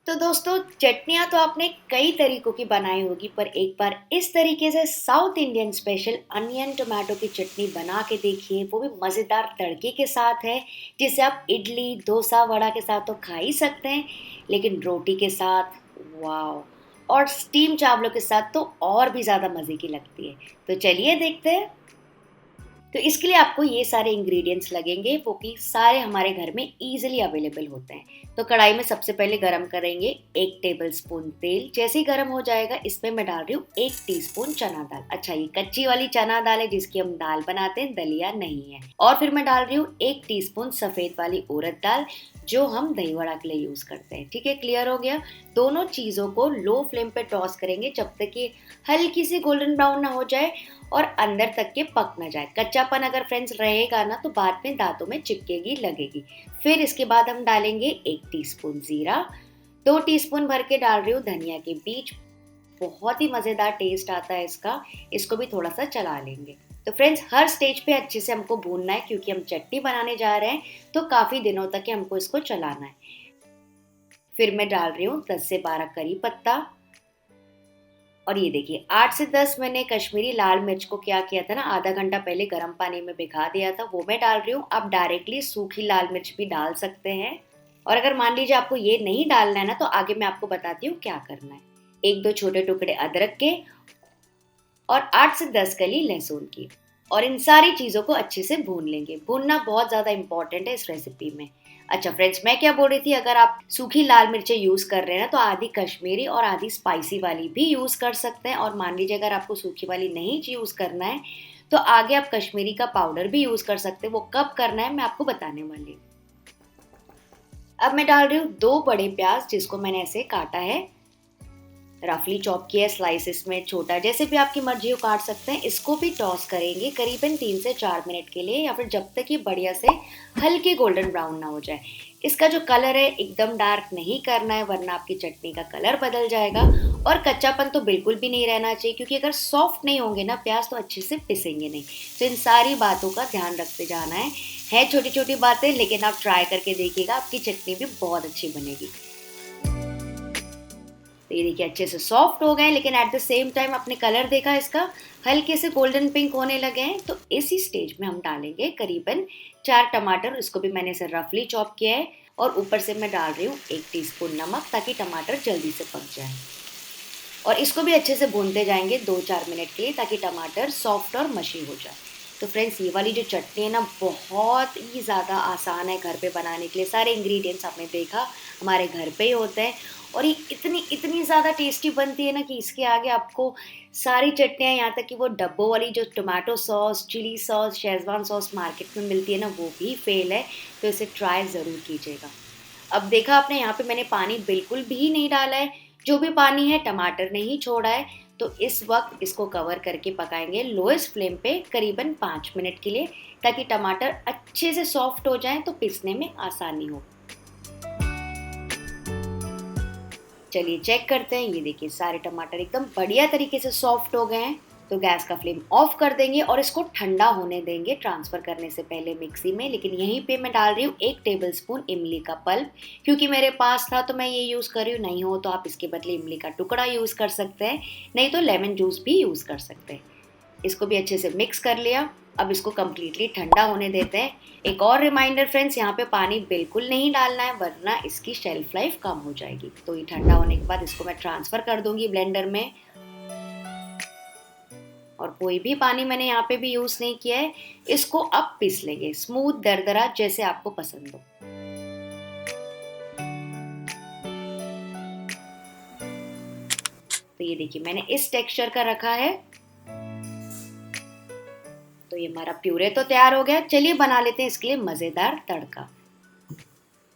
तो दोस्तों, चटनियाँ तो आपने कई तरीकों की बनाई होगी, पर एक बार इस तरीके से south Indian special onion tomato की चटनी बना के देखिए। वो भी मज़ेदार तड़के के साथ है, जिसे आप इडली, डोसा, वड़ा के साथ तो खा ही सकते हैं, लेकिन रोटी के साथ वाओ! और स्टीम चावलों के साथ तो और भी ज़्यादा मज़े की लगती है। तो चलिए देखते हैं। तो इसके लिए आपको ये सारे इंग्रेडिएंट्स लगेंगे, वो कि सारे हमारे घर में ईजिली अवेलेबल होते हैं। तो कढ़ाई में सबसे पहले गरम करेंगे 1 टेबलस्पून तेल। जैसे ही गरम हो जाएगा, इसमें मैं डाल रही हूँ 1 टीस्पून चना दाल। अच्छा, ये कच्ची वाली चना दाल है जिसकी हम दाल बनाते हैं, दलिया नहीं है। और फिर मैं डाल रही हूँ 1 टीस्पून सफेद वाली उड़द दाल, जो हम दही वड़ा के लिए यूज करते हैं। ठीक है, क्लियर हो गया। दोनों चीजों को लो फ्लेम पे टॉस करेंगे जब तक कि हल्की सी गोल्डन ब्राउन ना हो जाए और अंदर तक के पक ना जाए। कच्चापन अगर फ्रेंड्स रहेगा ना, तो बाद में दांतों में चिपकेगी, लगेगी। फिर इसके बाद हम डालेंगे 1 टीस्पून जीरा, 2 टीस्पून भर के डाल रही हूँ धनिया के बीज। बहुत ही मज़ेदार टेस्ट आता है इसका। इसको भी थोड़ा सा चला लेंगे। तो फ्रेंड्स, हर स्टेज पे अच्छे से हमको भूनना है, क्योंकि हम चटनी बनाने जा रहे हैं, तो काफ़ी दिनों तक के हमको इसको चलाना है। फिर मैं डाल रही हूँ 10 से 12 करी पत्ता। और ये देखिए, 8 से 10 मैंने कश्मीरी लाल मिर्च को क्या किया था ना, आधा घंटा पहले गर्म पानी में भिगा दिया था, वो मैं डाल रही हूँ। आप डायरेक्टली सूखी लाल मिर्च भी डाल सकते हैं। और अगर मान लीजिए आपको ये नहीं डालना है ना, तो आगे मैं आपको बताती हूँ क्या करना है। 1-2 छोटे टुकड़े अदरक के और 8 से 10 कली लहसुन की। और इन सारी चीज़ों को अच्छे से भून लेंगे। भूनना बहुत ज़्यादा इंपॉर्टेंट है इस रेसिपी में। अच्छा फ्रेंड्स, मैं क्या बोल रही थी, अगर आप सूखी लाल मिर्चें यूज़ कर रहे हैं ना, तो आधी कश्मीरी और आधी स्पाइसी वाली भी यूज़ कर सकते हैं। और मान लीजिए अगर आपको सूखी वाली नहीं यूज़ करना है, तो आगे आप कश्मीरी का पाउडर भी यूज़ कर सकते हैं। वो कब करना है मैं आपको बताने वाली हूँ। अब मैं डाल रही हूँ 2 बड़े प्याज, जिसको मैंने ऐसे काटा है, रफली चॉप किया है स्लाइसेस में, छोटा जैसे भी आपकी मर्जी हो काट सकते हैं। इसको भी टॉस करेंगे करीबन 3 से 4 मिनट के लिए, या फिर जब तक ये बढ़िया से हल्की गोल्डन ब्राउन ना हो जाए। इसका जो कलर है एकदम डार्क नहीं करना है, वरना आपकी चटनी का कलर बदल जाएगा। और कच्चापन तो बिल्कुल भी नहीं रहना चाहिए, क्योंकि अगर सॉफ्ट नहीं होंगे ना प्याज, तो अच्छे से पिसेंगे नहीं। तो इन सारी बातों का ध्यान रखते जाना है छोटी छोटी बातें, लेकिन आप ट्राई करके देखिएगा, आपकी चटनी भी बहुत अच्छी बनेगी। तो ये देखिए अच्छे से सॉफ्ट हो गए, लेकिन एट द सेम टाइम आपने कलर देखा इसका, हल्के से गोल्डन पिंक होने लगे हैं। तो इसी स्टेज में हम डालेंगे करीबन 4 टमाटर। इसको भी मैंने इसे रफली चॉप किया है। और ऊपर से मैं डाल रही हूँ 1 टीस्पून नमक, ताकि टमाटर जल्दी से पक जाए। और इसको भी अच्छे से भूनते जाएंगे 2-4 मिनट के लिए, ताकि टमाटर सॉफ्ट और मशी हो जाए। तो फ्रेंड्स, ये वाली जो चटनी है ना, बहुत ही ज़्यादा आसान है घर पे बनाने के लिए। सारे इंग्रेडिएंट्स आपने देखा हमारे घर पे ही होते हैं। और ये इतनी इतनी ज़्यादा टेस्टी बनती है ना, कि इसके आगे आपको सारी चटनियाँ, यहाँ तक कि वो डब्बों वाली जो tomato sauce, chilli sauce, Schezwan sauce market में मिलती है ना, वो भी फेल है। तो इसे ट्राई ज़रूर कीजिएगा। अब देखा आपने, यहाँ पे मैंने पानी बिल्कुल भी नहीं डाला है। जो भी पानी है टमाटर ने ही छोड़ा है। तो इस वक्त इसको कवर करके पकाएंगे लोएस्ट फ्लेम पे करीबन 5 मिनट के लिए, ताकि टमाटर अच्छे से सॉफ्ट हो जाएं, तो पीसने में आसानी हो। चलिए चेक करते हैं। ये देखिए, सारे टमाटर एकदम बढ़िया तरीके से सॉफ्ट हो गए हैं। तो गैस का फ्लेम ऑफ कर देंगे और इसको ठंडा होने देंगे, ट्रांसफर करने से पहले मिक्सी में। लेकिन यहीं पे मैं डाल रही हूँ 1 टेबलस्पून इमली का पल्प, क्योंकि मेरे पास था तो मैं ये यूज़ कर रही हूँ। नहीं हो तो आप इसके बदले इमली का टुकड़ा यूज़ कर सकते हैं, नहीं तो लेमन जूस भी यूज़ कर सकते हैं। इसको भी अच्छे से मिक्स कर लिया। अब इसको कम्प्लीटली ठंडा होने देते हैं। एक और रिमाइंडर फ्रेंड्स, यहाँ पे पानी बिल्कुल नहीं डालना है, वरना इसकी शेल्फ लाइफ कम हो जाएगी। तो ये ठंडा होने के बाद इसको मैं ट्रांसफ़र कर दूंगी ब्लेंडर में। और कोई भी पानी मैंने यहाँ पे भी यूज़ नहीं किया है। इसको अब पीस लेंगे स्मूथ दरदरा, जैसे आपको पसंद हो। तो ये देखिए, मैंने इस टेक्सचर का रखा है। तो ये हमारा प्यूरे तो तैयार हो गया। चलिए बना लेते हैं इसके लिए मज़ेदार तड़का।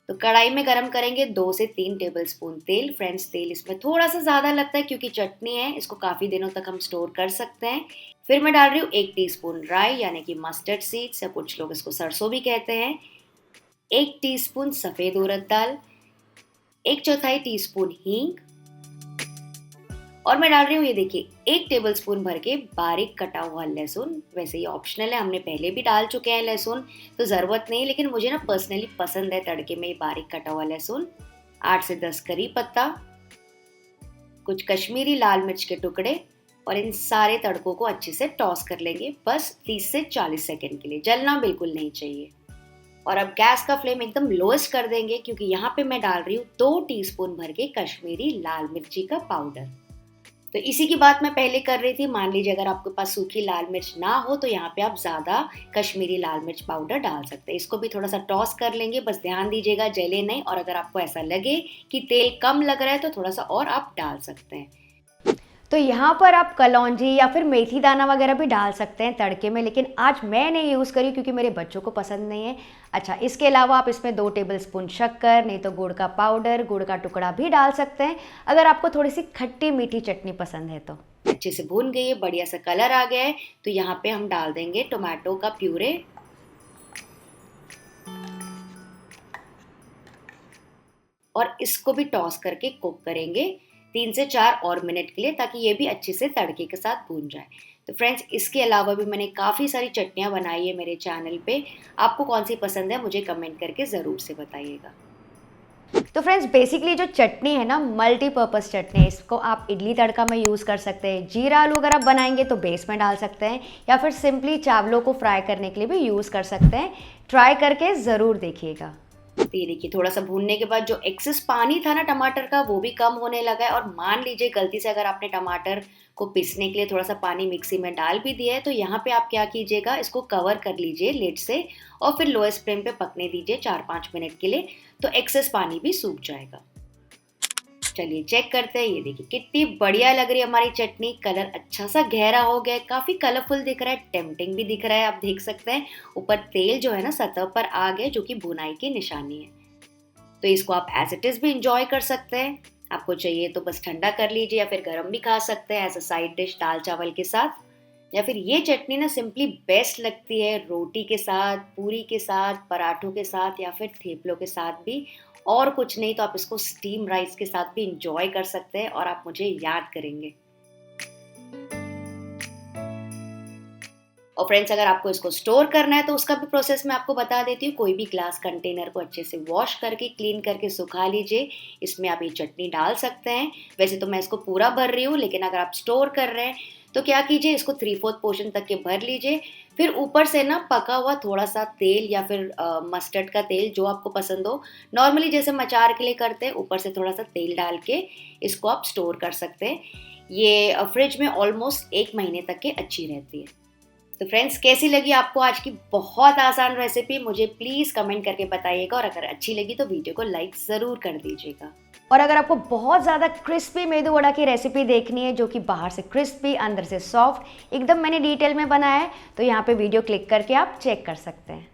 तो कढ़ाई में गरम करेंगे 2 से 3 टेबलस्पून तेल। फ्रेंड्स, तेल इसमें थोड़ा सा ज़्यादा लगता है, क्योंकि चटनी है, इसको काफ़ी दिनों तक हम स्टोर कर सकते हैं। फिर मैं डाल रही हूँ 1 टीस्पून राई, यानी कि मस्टर्ड सीड्स, या कुछ लोग इसको सरसों भी कहते हैं। 1 टीस्पून सफ़ेद उड़द दाल, 1/4 टीस्पून हींग। और मैं डाल रही हूँ, ये देखिए, 1 टेबलस्पून भर के बारीक कटा हुआ लहसुन। वैसे ये ऑप्शनल है, हमने पहले भी डाल चुके हैं लहसुन, तो ज़रूरत नहीं, लेकिन मुझे ना पर्सनली पसंद है तड़के में ये बारीक कटा हुआ लहसुन। 8 से 10 करी पत्ता, कुछ कश्मीरी लाल मिर्च के टुकड़े और इन सारे तड़कों को अच्छे से टॉस कर लेंगे बस 30 से 40 सेकंड के लिए। जलना बिल्कुल नहीं चाहिए। और अब गैस का फ्लेम एकदम लोएस्ट कर देंगे क्योंकि यहाँ पे मैं डाल रही हूँ 2 टीस्पून भर के कश्मीरी लाल मिर्ची का पाउडर। तो इसी की बात मैं पहले कर रही थी। मान लीजिए अगर आपके पास सूखी लाल मिर्च ना हो तो यहाँ पे आप ज़्यादा कश्मीरी लाल मिर्च पाउडर डाल सकते हैं। इसको भी थोड़ा सा टॉस कर लेंगे, बस ध्यान दीजिएगा जले नहीं। और अगर आपको ऐसा लगे कि तेल कम लग रहा है तो थोड़ा सा और आप डाल सकते हैं। तो यहाँ पर आप कलौंजी या फिर मेथी दाना वगैरह भी डाल सकते हैं तड़के में, लेकिन आज मैं नहीं यूज़ करी क्योंकि मेरे बच्चों को पसंद नहीं है। अच्छा, इसके अलावा आप इसमें 2 टेबलस्पून शक्कर, नहीं तो गुड़ का पाउडर, गुड़ का टुकड़ा भी डाल सकते हैं अगर आपको थोड़ी सी खट्टी मीठी चटनी पसंद है तो। अच्छे से भून गई है, बढ़िया सा कलर आ गया है। तो यहाँ पे हम डाल देंगे टोमेटो का प्यूरे और इसको भी टॉस करके कुक करेंगे 3 से 4 और मिनट के लिए, ताकि ये भी अच्छे से तड़के के साथ भून जाए। तो फ्रेंड्स, इसके अलावा भी मैंने काफ़ी सारी चटनियाँ बनाई है मेरे चैनल पे। आपको कौन सी पसंद है मुझे कमेंट करके ज़रूर से बताइएगा। तो फ्रेंड्स, बेसिकली जो चटनी है ना, मल्टीपर्पज़ चटनी है। इसको आप इडली तड़का में यूज़ कर सकते हैं, जीरा आलू अगर आप बनाएंगे तो बेस में डाल सकते हैं, या फिर सिंपली चावलों को फ्राई करने के लिए भी यूज़ कर सकते हैं। ट्राई करके ज़रूर देखिएगा। तो ये देखिए, थोड़ा सा भूनने के बाद जो एक्सेस पानी था ना टमाटर का, वो भी कम होने लगा है। और मान लीजिए गलती से अगर आपने टमाटर को पीसने के लिए थोड़ा सा पानी मिक्सी में डाल भी दिया है तो यहाँ पे आप क्या कीजिएगा, इसको कवर कर लीजिए लिड से और फिर लोएस्ट फ्लेम पे पकने दीजिए 4-5 मिनट के लिए, तो एक्सेस पानी भी सूख जाएगा। चलिए चेक करते हैं। ये देखिए कितनी बढ़िया लग रही है हमारी चटनी। कलर अच्छा सा गहरा हो गया है, काफी कलरफुल दिख रहा है, टेम्पटिंग भी दिख रहा है। आप देख सकते हैं ऊपर तेल जो है ना सतह पर आ गया, जो कि भुनाई की निशानी है। तो इसको आप एज इट इज भी इंजॉय कर सकते हैं। आपको चाहिए तो बस ठंडा कर लीजिए या फिर गर्म भी खा सकते हैं एज अ साइड डिश दाल चावल के साथ। या फिर ये चटनी ना सिंपली बेस्ट लगती है रोटी के साथ, पूरी के साथ, पराठों के साथ या फिर थेपलों के साथ भी। और कुछ नहीं तो आप इसको स्टीम राइस के साथ भी इंजॉय कर सकते हैं और आप मुझे याद करेंगे। और फ्रेंड्स, अगर आपको इसको स्टोर करना है तो उसका भी प्रोसेस मैं आपको बता देती हूँ। कोई भी ग्लास कंटेनर को अच्छे से वॉश करके क्लीन करके सुखा लीजिए। इसमें आप ये चटनी डाल सकते हैं। वैसे तो मैं इसको पूरा भर रही हूँ, लेकिन अगर आप स्टोर कर रहे हैं तो क्या कीजिए, इसको 3/4 पोर्शन तक के भर लीजिए। फिर ऊपर से ना पका हुआ थोड़ा सा तेल या फिर मस्टर्ड का तेल जो आपको पसंद हो, नॉर्मली जैसे मचार के लिए करते हैं, ऊपर से थोड़ा सा तेल डाल के इसको आप स्टोर कर सकते हैं। ये फ्रिज में ऑलमोस्ट 1 महीने तक के अच्छी रहती है। तो फ्रेंड्स, कैसी लगी आपको आज की बहुत आसान रेसिपी, मुझे प्लीज़ कमेंट करके बताइएगा। और अगर अच्छी लगी तो वीडियो को लाइक ज़रूर कर दीजिएगा। और अगर आपको बहुत ज़्यादा क्रिस्पी मेदू वड़ा की रेसिपी देखनी है, जो कि बाहर से क्रिस्पी अंदर से सॉफ्ट एकदम मैंने डिटेल में बनाया है, तो यहाँ पे वीडियो क्लिक करके आप चेक कर सकते हैं।